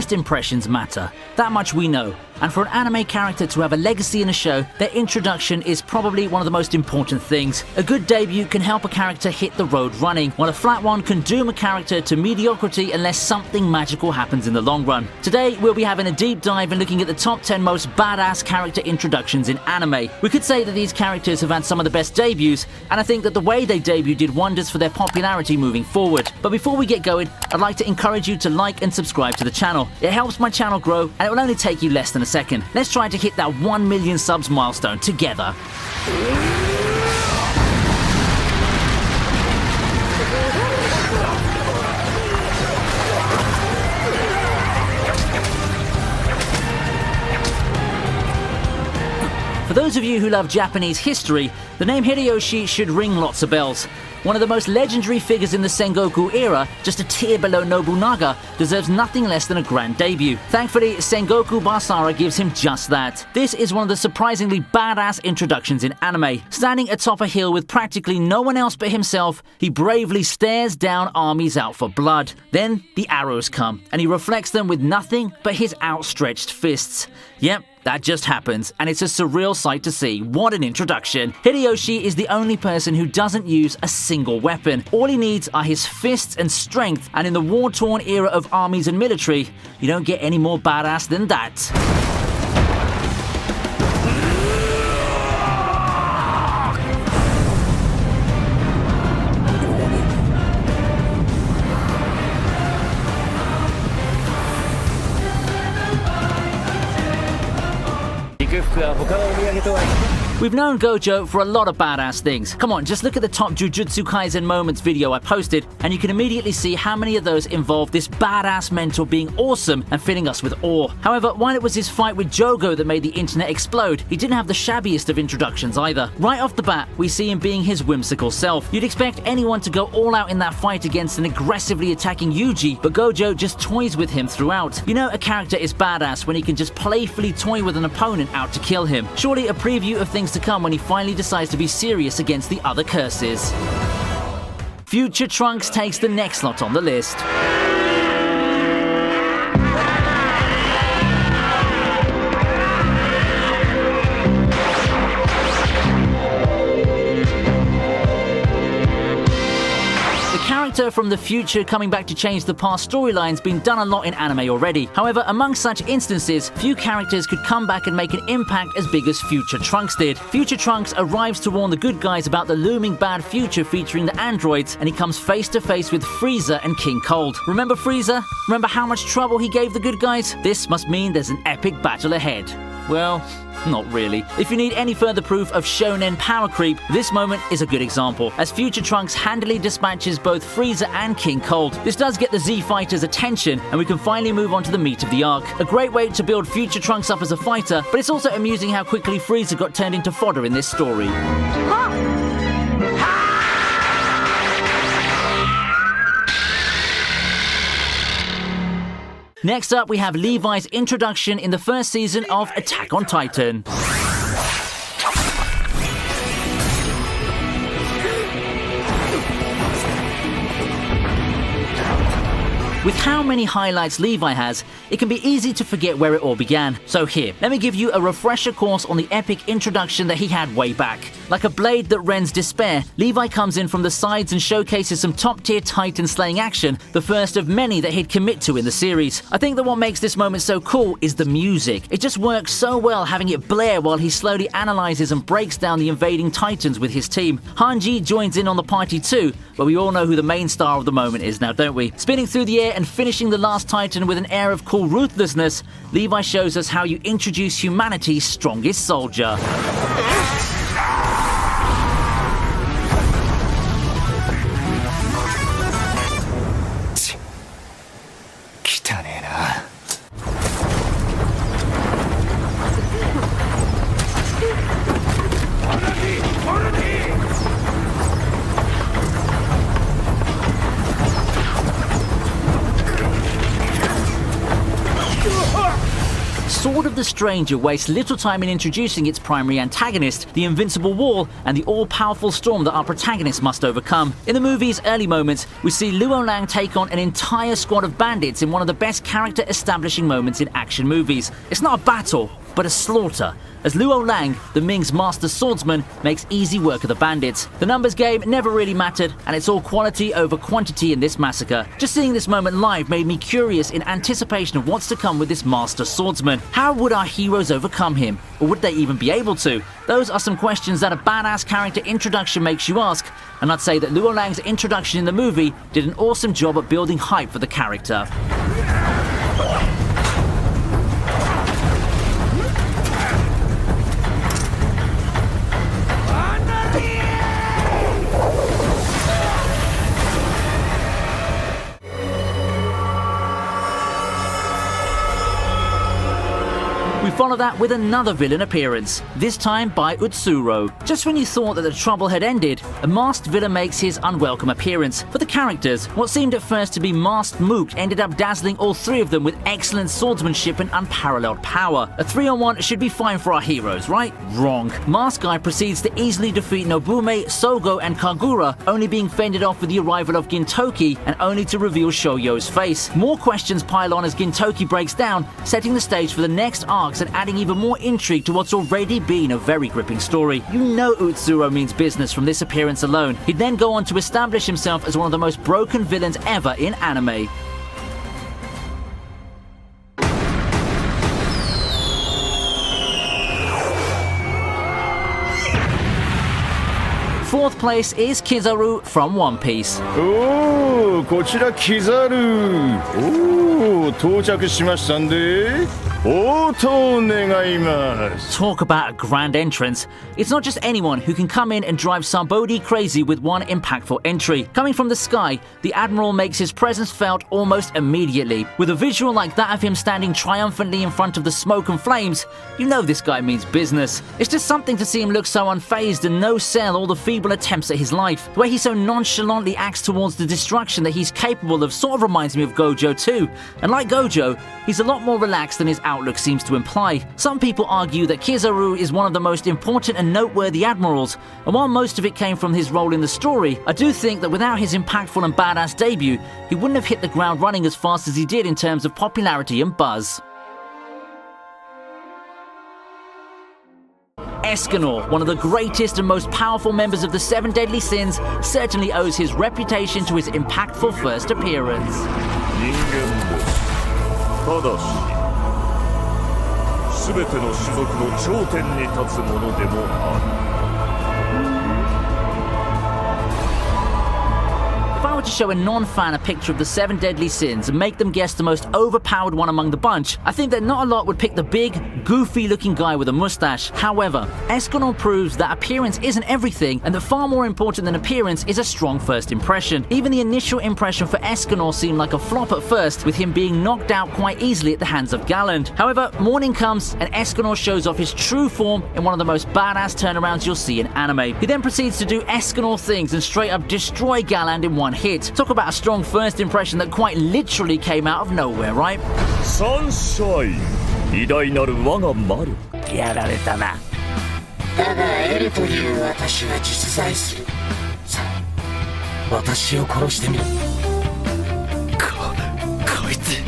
first impressions matter. That much we know. And for an anime character to have a legacy in a show, their introduction is probably one of the most important things. A good debut can help a character hit the road running, while a flat one can doom a character to mediocrity unless something magical happens in the long run. Today, we'll be having a deep dive and looking at the top 10 most badass character introductions in anime. We could say that these characters have had some of the best debuts, and I think that the way they debuted did wonders for their popularity moving forward. But before we get going, I'd like to encourage you to like and subscribe to the channel. It helps my channel grow, and it will only take you less than a second. Let's try to hit that 1 million subs milestone together. For those of you who love Japanese history, the name Hideyoshi should ring lots of bells. One of the most legendary figures in the Sengoku era, just a tier below Nobunaga, deserves nothing less than a grand debut. Thankfully, Sengoku Basara gives him just that. This is one of the surprisingly badass introductions in anime. Standing atop a hill with practically no one else but himself, he bravely stares down armies out for blood. Then the arrows come, and he reflects them with nothing but his outstretched fists. Yep, that just happens, and it's a surreal sight to see. What an introduction. Hideyoshi is the only person who doesn't use a single weapon. All he needs are his fists and strength, and in the war-torn era of armies and military, you don't get any more badass than that. We've known Gojo for a lot of badass things. Come on, just look at the top Jujutsu Kaisen moments video I posted, and you can immediately see how many of those involve this badass mentor being awesome and filling us with awe. However, while it was his fight with Jogo that made the internet explode, he didn't have the shabbiest of introductions either. Right off the bat, we see him being his whimsical self. You'd expect anyone to go all out in that fight against an aggressively attacking Yuji, but Gojo just toys with him throughout. You know a character is badass when he can just playfully toy with an opponent out to kill him. Surely a preview of things to come when he finally decides to be serious against the other curses. Future Trunks takes the next slot on the list. Character from the future coming back to change the past storyline's been done a lot in anime already. However, among such instances, few characters could come back and make an impact as big as Future Trunks did. Future Trunks arrives to warn the good guys about the looming bad future featuring the androids, and he comes face to face with Frieza and King Cold. Remember Frieza? Remember how much trouble he gave the good guys? This must mean there's an epic battle ahead. Well, not really. If you need any further proof of shonen power creep, this moment is a good example, as Future Trunks handily dispatches both Frieza and King Cold. This does get the Z Fighters' attention, and we can finally move on to the meat of the arc. A great way to build Future Trunks up as a fighter, but it's also amusing how quickly Frieza got turned into fodder in this story. Next up, we have Levi's introduction in the first season of Attack on Titan. With how many highlights Levi has, it can be easy to forget where it all began. So here, let me give you a refresher course on the epic introduction that he had way back. Like a blade that rends despair, Levi comes in from the sides and showcases some top-tier Titan-slaying action, the first of many that he'd commit to in the series. I think that what makes this moment so cool is the music. It just works so well having it blare while he slowly analyzes and breaks down the invading Titans with his team. Hanji joins in on the party too, but we all know who the main star of the moment is now, don't we? Spinning through the air and finishing the last Titan with an air of cool ruthlessness, Levi shows us how you introduce humanity's strongest soldier. Lord of the Stranger wastes little time in introducing its primary antagonist, the invincible wall, and the all-powerful storm that our protagonist must overcome. In the movie's early moments, we see Luong take on an entire squad of bandits in one of the best character-establishing moments in action movies. It's not a battle, but a slaughter, as Luong, the Ming's master swordsman, makes easy work of the bandits. The numbers game never really mattered, and it's all quality over quantity in this massacre. Just seeing this moment live made me curious in anticipation of what's to come with this master swordsman. How would our heroes overcome him? Or would they even be able to? Those are some questions that a badass character introduction makes you ask, and I'd say that Luong's introduction in the movie did an awesome job at building hype for the character. We follow that with another villain appearance, this time by Utsuru. Just when you thought that the trouble had ended, a masked villain makes his unwelcome appearance. For the characters, what seemed at first to be masked Mook ended up dazzling all three of them with excellent swordsmanship and unparalleled power. A 3-on-1 should be fine for our heroes, right? Wrong. Masked Guy proceeds to easily defeat Nobume, Sogo, and Kagura, only being fended off with the arrival of Gintoki and only to reveal Shoyo's face. More questions pile on as Gintoki breaks down, setting the stage for the next arcs and adding even more intrigue to what's already been a very gripping story. You know Utsuru means business from this appearance alone. He'd then go on to establish himself as one of the most broken villains ever in anime. Fourth place is Kizaru from One Piece. こちらキザル。到着しましたんで。Talk about a grand entrance. It's not just anyone who can come in and drive somebody crazy with one impactful entry. Coming from the sky, the Admiral makes his presence felt almost immediately. With a visual like that of him standing triumphantly in front of the smoke and flames, you know this guy means business. It's just something to see him look so unfazed and no-sell all the feeble attempts at his life. The way he so nonchalantly acts towards the destruction that he's capable of sort of reminds me of Gojo too. And like Gojo, he's a lot more relaxed than his outlook seems to imply. Some people argue that Kizaru is one of the most important and noteworthy admirals, and while most of it came from his role in the story, I do think that without his impactful and badass debut, he wouldn't have hit the ground running as fast as he did in terms of popularity and buzz. Eskanor, one of the greatest and most powerful members of the Seven Deadly Sins, certainly owes his reputation to his impactful first appearance. すべての種族の頂点に立つものでもある。If I were to show a non-fan a picture of the Seven Deadly Sins and make them guess the most overpowered one among the bunch, I think that not a lot would pick the big, goofy-looking guy with a mustache. However, Eskanor proves that appearance isn't everything, and that far more important than appearance is a strong first impression. Even the initial impression for Eskanor seemed like a flop at first, with him being knocked out quite easily at the hands of Galland. However, morning comes, and Eskanor shows off his true form in one of the most badass turnarounds you'll see in anime. He then proceeds to do Eskanor things and straight up destroy Galland in one hit. Talk about a strong first impression that quite literally came out of nowhere, right? Sunshine! 偉大なる我が魔力。やられたな。だがエルという私は実在する。さあ、私を殺してみろ。こいつ。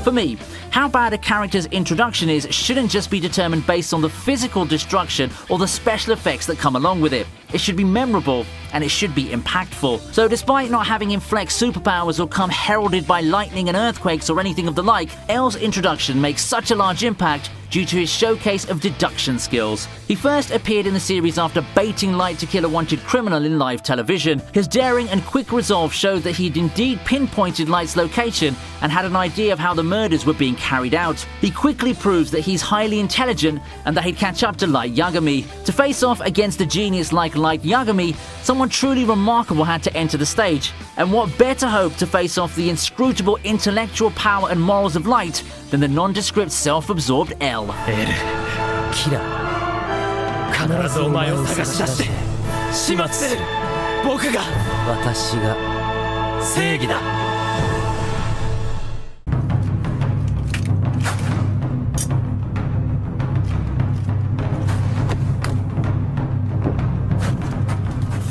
For me, how bad a character's introduction is shouldn't just be determined based on the physical destruction or the special effects that come along with it. It should be memorable, and it should be impactful. So despite not having him flex superpowers or come heralded by lightning and earthquakes or anything of the like, Elle's introduction makes such a large impact due to his showcase of deduction skills. He first appeared in the series after baiting Light to kill a wanted criminal in live television. His daring and quick resolve showed that he'd indeed pinpointed Light's location and had an idea of how the murders were being carried out. He quickly proves that he's highly intelligent and that he'd catch up to Light Yagami. To face off against a genius like Light Yagami, someone truly remarkable had to enter the stage. And what better hope to face off the inscrutable intellectual power and morals of Light than the nondescript self-absorbed Elle. キラ必ずお前を探し出して始末する。僕が私が正義だ。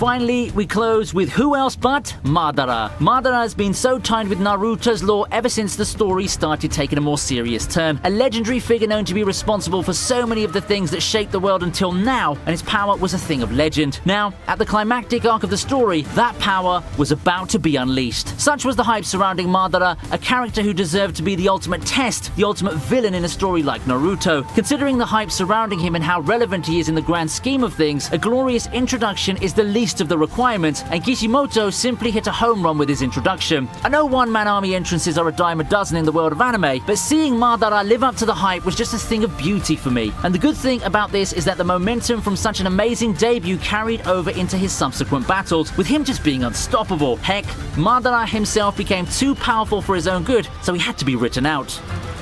finally, we close with who else but Madara. Madara has been so tied with Naruto's lore ever since the story started taking a more serious turn. A legendary figure known to be responsible for so many of the things that shaped the world until now, and his power was a thing of legend. Now, at the climactic arc of the story, that power was about to be unleashed. Such was the hype surrounding Madara, a character who deserved to be the ultimate test, the ultimate villain in a story like Naruto. Considering the hype surrounding him and how relevant he is in the grand scheme of things, a glorious introduction is the least of the requirements, and Kishimoto simply hit a home run with his introduction. I know one-man army entrances are a dime a dozen in the world of anime, but seeing Madara live up to the hype was just a thing of beauty for me. And the good thing about this is that the momentum from such an amazing debut carried over into his subsequent battles, with him just being unstoppable. Heck, Madara himself became too powerful for his own good, so he had to be written out.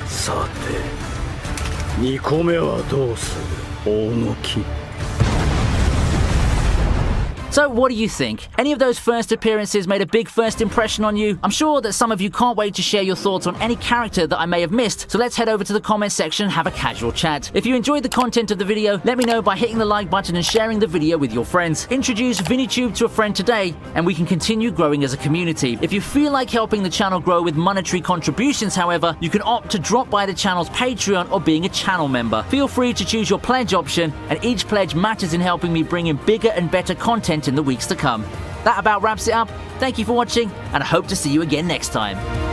さて2個目はどうする大野木 So what do you think? Any of those first appearances made a big first impression on you? I'm sure that some of you can't wait to share your thoughts on any character that I may have missed, so let's head over to the comment section and have a casual chat. If you enjoyed the content of the video, let me know by hitting the like button and sharing the video with your friends. Introduce ViniiTube to a friend today, and we can continue growing as a community. If you feel like helping the channel grow with monetary contributions, however, you can opt to drop by the channel's Patreon or being a channel member. Feel free to choose your pledge option, and each pledge matters in helping me bring in bigger and better content in the weeks to come. That about wraps it up. Thank you for watching, and I hope to see you again next time.